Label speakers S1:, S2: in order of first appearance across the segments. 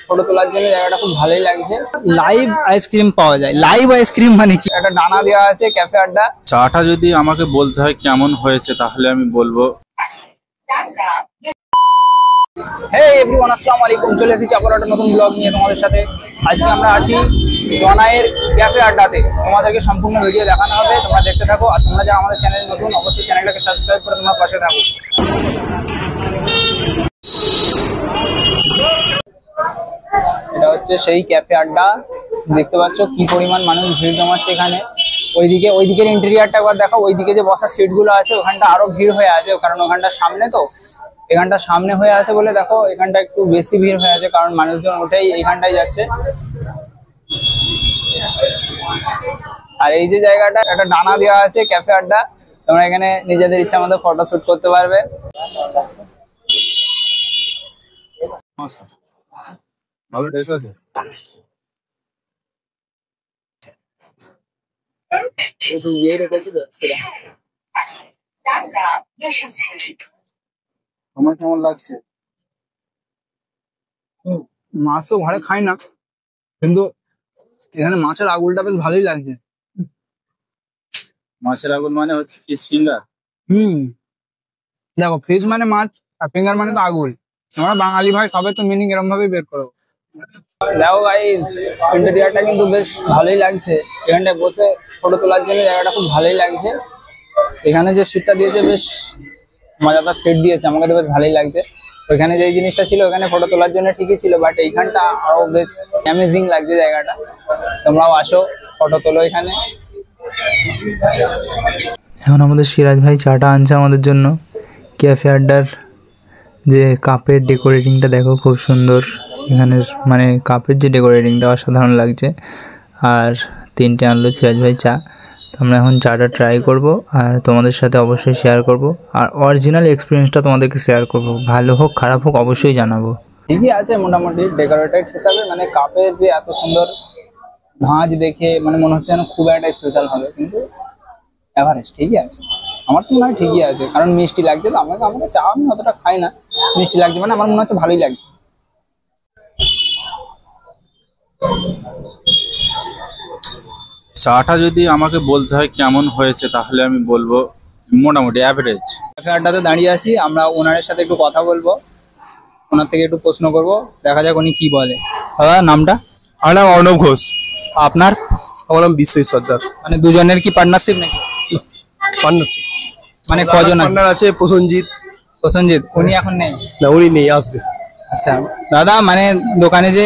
S1: Photo তোলার জন্য জায়গাটা খুব ভালোই লাগছে। লাইভ আইসক্রিম পাওয়া যায়। লাইভ আইসক্রিম মানে কি? একটা ডানা দেওয়া আছে, ক্যাফে আড্ডা।
S2: চাটা যদি আমাকে বলতে হয় কেমন হয়েছে তাহলে আমি বলবো
S1: হে এভরিওয়ান, আসসালামু আলাইকুম। চলে এসেছি আবার একটা নতুন ব্লগ নিয়ে তোমাদের সাথে। আজকে আমরা আছি জনাইয়ের ক্যাফে আড্ডাতে। তোমাদেরকে সম্পূর্ণ ভিডিও দেখানো হবে, তোমরা দেখতে থাকো। আর তোমরা যারা আমাদের চ্যানেল নতুন, অবশ্যই চ্যানেলটাকে সাবস্ক্রাইব করে তোমরা পাশে থাকো। এটা হচ্ছে সেই ক্যাফে আড্ডা। দেখতে পাচ্ছ কি পরিমাণ মানুষ ভিড় জমাচ্ছে এখানে। ওইদিকের ইন্টেরিয়ারটা একবার দেখো। ওইদিকে যে বসার সিটগুলো আছে ওখানটা আরো ভিড় হয়ে আছে, কারণ ওখানটা সামনে, তো এখানটা সামনে হয়ে আছে বলে দেখো এখানটা একটু বেশি ভিড় হয়ে আছে, কারণ মানুষজন ওটাই এইখানটাই যাচ্ছে। আর এই যে জায়গাটা, একটা ডানা দেওয়া আছে, ক্যাফে আড্ডা। তোমরা এখানে নিজেদের ইচ্ছা মতো ফটো শুট করতে পারবে।
S2: ভালো টেস্ট আছে। আমার কেমন লাগছে?
S1: মাছ তো ঘরে খাই না, কিন্তু এখানে মাছের আগুলটা বেশ ভালোই লাগছে।
S2: মাছের আগুন মানে হচ্ছে ফিশ ফিঙ্গার।
S1: দেখো, ফিশ মানে মাছ আর ফিঙ্গার মানে তো আগুল। আমরা বাঙালি ভাই, সবে তো মিনিং এরকম ভাবেই বের করো। দেখো গাইস, ইন্টেরিয়ারটা কিন্তু বেশ ভালোই লাগছে। এখানটায় বসে ফটো তোলার জন্য জায়গাটা খুব ভালোই লাগছে। এখানে যে সিটটা দিয়েছে বেশ মজাদার সিট দিয়েছে, আমাকে তো বেশ ভালোই লাগছে। ওইখানে যে জিনিসটা ছিল ওখানে ফটো তোলার জন্য ঠিকই ছিল, বাট এইখানটা আরো বেশ অ্যামেজিং লাগছে জায়গাটা। তোমরাও আসো, ফটো তোলো এখানে।
S3: এখন আমাদের সিরাজ ভাই চাটা আনছে আমাদের জন্য। ক্যাফে আড্ডার যে কাপের ডেকোরেটিংটা দেখো, খুব সুন্দর। এখানের মানে কাপের যে ডেকোরেটিংটা অসাধারণ লাগছে। আর 3টে আনলো সিরাজ ভাই চা। তো আমরা এখন চাটা ট্রাই করব আর তোমাদের সাথে অবশ্যই শেয়ার করব। আর অরিজিনাল এক্সপিরিয়েন্সটা তোমাদেরকে শেয়ার করব। ভালো হোক খারাপ হোক অবশ্যই জানাবো।
S1: ঠিকই আছে মোটামুটি ডেকোরেটেড হিসাবে, মানে কাপের যে এত সুন্দর ভাঁজ দেখে মানে মনে হচ্ছে যেন খুব একটা স্পেশাল হবে, কিন্তু এভারেজ ঠিকই আছে। আমার তো মনে হয় ঠিকই আছে, কারণ মিষ্টি লাগছে। তো আমাকে চা আমি অতটা খাই না, মিষ্টি লাগছে মানে আমার মনে হচ্ছে ভালোই লাগছে।
S2: চাটা যদি আমাকে বলতে হয় কেমন হয়েছে তাহলে আমি বলবো মোটামুটি অ্যাভারেজ।
S1: ক্যাফে আড্ডাতে দাঁড়িয়ে আছি, আমরা ওনারের সাথে একটু কথা বলবো, ওনার থেকে একটু প্রশ্ন করব, দেখা যাক উনি কি বলে। দাদা, নামটা?
S4: আমার নাম অর্ণব ঘোষ।
S1: আপনার?
S4: আমার নাম বিশ্বজিৎ সর্দার।
S1: মানে দুজনের কি পার্টনারশিপ নাকি?
S4: পার্টনারশিপ
S1: মানে কজন
S4: পার্টনার আছে? প্রসেনজিৎ।
S1: প্রসেনজিৎ, উনি এখন নেই?
S4: না, উনি নেই, আসবে।
S1: আচ্ছা দাদা, মানে দোকানে যে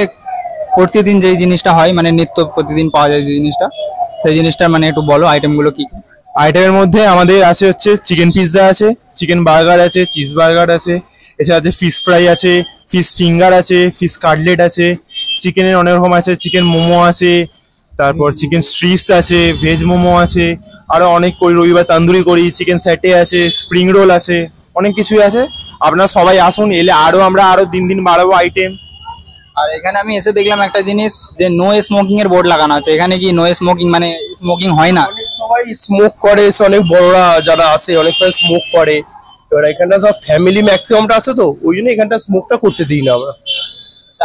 S1: প্রতিদিন যেই জিনিসটা হয়, মানে নিত্য প্রতিদিন পাওয়া যায় যে জিনিসটা, সেই জিনিসটা মানে একটু বলো, আইটেমগুলো কি কি?
S4: আইটেমের মধ্যে আমাদের আছে হচ্ছে চিকেন পিৎজা আছে, চিকেন বার্গার আছে, চিজ বার্গার আছে, এছাড়া আছে ফিশ ফ্রাই আছে, ফিশ ফিঙ্গার আছে, ফিশ কাটলেট আছে, চিকেনের অনেক রকম আছে, চিকেন মোমো আছে, তারপর চিকেন স্ট্রিপস আছে, ভেজ মোমো আছে, আরো অনেক করি, রবিবার তান্দুরি করি, চিকেন স্যাটে আছে, স্প্রিং রোল আছে, অনেক কিছুই আছে। আপনারা সবাই আসুন, এলে আমরা আরো দিন দিন বাড়াবো আইটেম।
S1: আর এখানে আমি এসে দেখলাম একটা জিনিস, যে নো স্মোকিং এর বোর্ড লাগানো আছে। এখানে কি নো স্মোকিং মানে স্মোকিং হয় না?
S4: সবাই স্মোক করে, অনেক বড়রা যারা আসে অনেক সময় স্মোক করে। এবার এখানটা সব ফ্যামিলি ম্যাক্সিমামটা আছে, তো ওই জন্য এখানটা স্মোকটা করতে দিই না আমরা।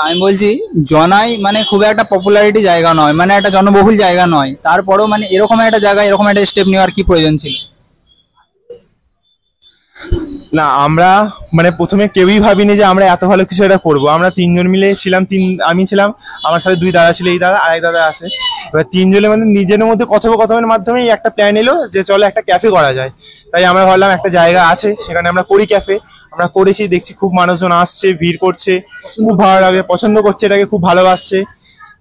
S1: আমি বলছি, জনাই মানে খুব একটা পপুলারিটি জায়গা নয়, মানে একটা জনবহুল জায়গা নয়, তারপরেও মানে এরকম একটা জায়গায় এরকম একটা স্টেপ নেওয়ার কি প্রয়োজন ছিল?
S4: না, আমরা মানে প্রথমে কেউই ভাবিনি যে আমরা এত ভালো কিছু একটা করবো। আমরা 3জন মিলে ছিলাম, আমি ছিলাম, আমার সাথে 2 দাদা ছিল, এই দাদা আর এক দাদা আছে। এবার 3জনের মধ্যে নিজেদের মধ্যে কথোপকথনের মাধ্যমে একটা প্ল্যান এলো যে চলো একটা ক্যাফে করা যায়। তাই আমরা ভাবলাম একটা জায়গা আছে, সেখানে আমরা করি ক্যাফে। আমরা করেছি, দেখছি খুব মানুষজন আসছে, ভিড় করছে, খুব ভালো লাগে, পছন্দ করছে, এটাকে খুব ভালোবাসছে।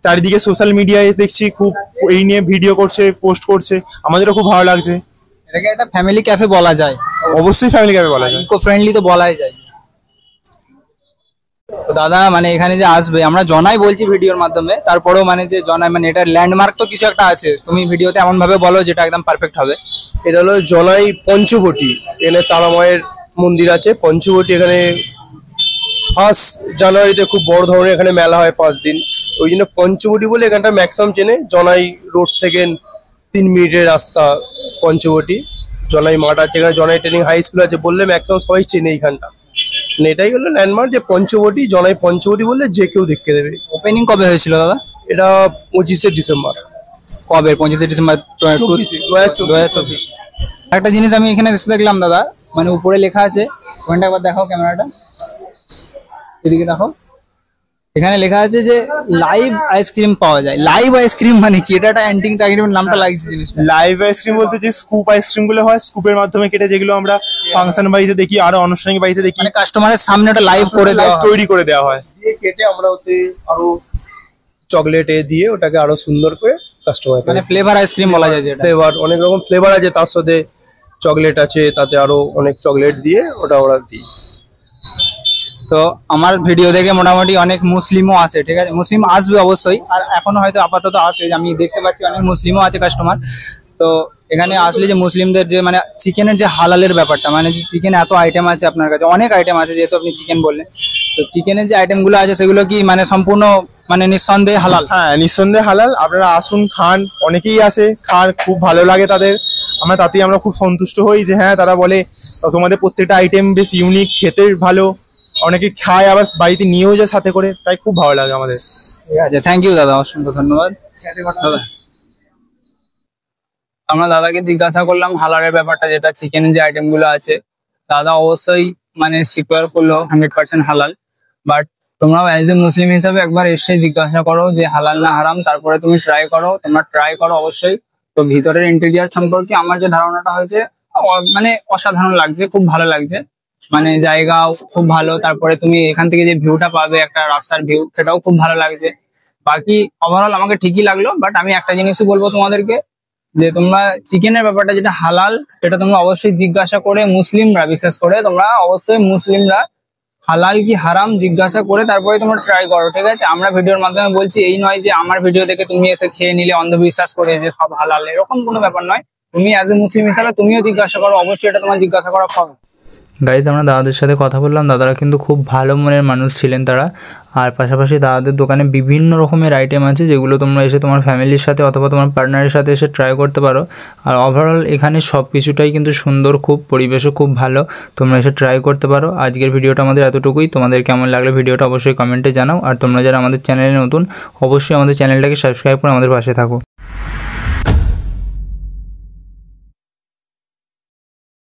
S4: চারিদিকে সোশ্যাল মিডিয়ায় দেখছি খুব এই নিয়ে ভিডিও করছে, পোস্ট করছে, আমাদেরও খুব ভালো লাগছে।
S1: এটাকে একটা ফ্যামিলি ক্যাফে বলা যায়।
S4: অবশ্যই ফ্যামিলি ক্যাফে বলা যায়,
S1: ইকো ফ্রেন্ডলি তো বলাই যায়। তো দাদা, মানে এখানে যে আসবে, আমরা জনাই বলছি ভিডিওর মাধ্যমে, তারপরেও মানে যে জনাই মানে এটার ল্যান্ডমার্ক তো কিছু একটা আছে, তুমি ভিডিওতে এমন ভাবে বলো যেটা একদম পারফেক্ট হবে।
S4: এটা হলো জনাই পঞ্চবটি। এখানে তারামায়ের মন্দির আছে পঞ্চবটি। এখানে 1 জানুয়ারিতে খুব বড় ধরনের এখানে মেলা হয় 5 দিন, ওই জন্য পঞ্চবটি বলে এখানটা ম্যাক্সিমাম চেনে। জনাই রোড থেকে 3 মিনিটের রাস্তা পঞ্চবটি। জনাই মাঠ আছে, এখানে জনাই ট্রেনিং হাই স্কুল আছে, বললে ম্যাক্সিমাম সবাই চেনে এইখানটা।
S5: মানে এটাই হলো ল্যান্ডমার্ক যে পঞ্চবটি, জনাই পঞ্চবটি বললে যে কেউ দেখতে দেবে।
S1: ওপেনিং কবে হয়েছিল দাদা?
S5: এটা 25শে ডিসেম্বর।
S1: কবে? 25শে ডিসেম্বর
S5: 2024।
S1: একটা জিনিস আমি এখানে এসে দেখলাম দাদা, মানে উপরে লেখা আছে, ওখানটা একবার দেখাও ক্যামেরাটা, এদিকে দেখো, এখানে লেখা আছে যে লাইভ আইসক্রিম পাওয়া যায়। লাইভ আইসক্রিম মানে কি? এটা একটা অ্যান্টিক আইসক্রিমের নামটা লাগছে জিনিসটা।
S4: লাইভ আইসক্রিম বলতে যে স্কুপ আইসক্রিম গুলো হয়, স্কুপের মাধ্যমে কেটে, যেগুলো আমরা ফাংশন বাড়িতে দেখি, আরো আনুষ্ঠানিক বাড়িতে দেখি,
S1: মানে কাস্টমারের সামনে ওটা লাইভ করে
S4: লাইভ
S1: দেওয়া হয়।
S4: তৈরি করে দেওয়া হয়।
S5: দিয়ে কেটে আমরা ওতে আরো চকলেটে দিয়ে ওটাকে আরো সুন্দর করে কাস্টমার
S1: মানে ফ্লেভার আইসক্রিম বলা যায় যেটা।
S5: ফ্লেভার, অনেক রকম ফ্লেভার আছে, তার সাথে চকলেট আছে, তাতে আরো অনেক চকলেট দিয়ে ওটা ওরা দিই।
S1: তো আমার ভিডিও দেখে মোটামুটি অনেক মুসলিমও আছে, ঠিক আছে, মুসলিম আসবে অবশ্যই, আর এখনো হয়তো আপাতত আসে, আমি দেখতে পাচ্ছি অনেক মুসলিমও আছে কাস্টমার। তো এখানে আসলে যে মুসলিমদের যে মানে চিকেনের যে হালালের ব্যাপারটা, মানে যে চিকেন এত আইটেম আছে আপনার কাছে, অনেক আইটেম আছে, যেহেতু আপনি চিকেন বললেন, তো চিকেনের যে আইটেমগুলো আছে সেগুলো কি মানে সম্পূর্ণ মানে নিঃসন্দেহে হালাল?
S4: হ্যাঁ, নিঃসন্দেহে হালাল। আপনারা আসুন, খান, অনেকেই আসে, খান, খুব ভালো লাগে তাদের। তাতেই আমরা খুব সন্তুষ্ট হই যে হ্যাঁ, তারা বলে তোমাদের প্রত্যেকটা আইটেম বেশ ইউনিক, খেতে ভালো, অনেকে খায় আবার বাড়িতে নিয়েও যায় সাথে করে, তাই খুব ভালো লাগে আমাদের।
S1: ঠিক আছে, থ্যাংক ইউ দাদা, অসংখ্য ধন্যবাদ দাদা। আমরা দাদাকে জিজ্ঞাসা করলাম হালালের ব্যাপারটা, যেটা চিকেনের যে আইটেম গুলো আছে, দাদা অবশ্যই মানে স্বীকার করলো 100% হালাল। বাট তোমরাও অ্যাজ এ মুসলিম হিসাবে একবার এসে জিজ্ঞাসা করো যে হালাল না হারাম, তারপরে তুমি ট্রাই করো, তোমরা ট্রাই করো অবশ্যই। তো ভিতরের ইন্টেরিয়ার সম্পর্কে আমার যে ধারণাটা হয়েছে, মানে অসাধারণ লাগছে, খুব ভালো লাগছে, মানে জায়গাও খুব ভালো, তারপরে তুমি এখান থেকে যে ভিউটা পাবে, একটা রাস্তার ভিউ, সেটাও খুব ভালো লাগছে। বাকি ওভারঅল আমাকে ঠিকই লাগলো। বাট আমি একটা জিনিসই বলবো তোমাদেরকে, যে তোমরা চিকেনের ব্যাপারটা যেটা হালাল, এটা তোমরা অবশ্যই জিজ্ঞাসা করে, মুসলিমরা বিশেষ করে তোমরা অবশ্যই মুসলিমরা হালাল কি হারাম জিজ্ঞাসা করে তারপরে তোমরা ট্রাই করো, ঠিক আছে? আমরা ভিডিওর মাধ্যমে বলছি, এই নয় যে আমার ভিডিও দেখে তুমি এসে খেয়ে নিলে অন্ধবিশ্বাস করে যে সব হালাল, এরকম কোনো ব্যাপার নয়। তুমি অ্যাজ এ মুসলিম হিসাবে তুমিও জিজ্ঞাসা করো, অবশ্যই এটা তোমার জিজ্ঞাসা করা হবে।
S3: গাইজ, আমরা দাদাদের সাথে কথা বললাম, দাদারা কিন্তু খুব ভালো মনের মানুষ ছিলেন তারা। আর পাশাপাশি দাদাদের দোকানে বিভিন্ন রকমের আইটেম আছে, যেগুলো তোমরা এসে তোমার ফ্যামিলির সাথে অথবা তোমার পার্টনারের সাথে এসে ট্রাই করতে পারো। আর ওভারঅল এখানে সব কিছুটাই কিন্তু সুন্দর, খুব পরিবেশও খুব ভালো, তোমরা এসে ট্রাই করতে পারো। আজকের ভিডিওটা আমাদের এতটুকুই। তোমাদের কেমন লাগলো ভিডিওটা অবশ্যই কমেন্টে জানাও। আর তোমরা যারা আমাদের চ্যানেলে নতুন, অবশ্যই আমাদের চ্যানেলটাকে সাবস্ক্রাইব করে আমাদের পাশে থাকো।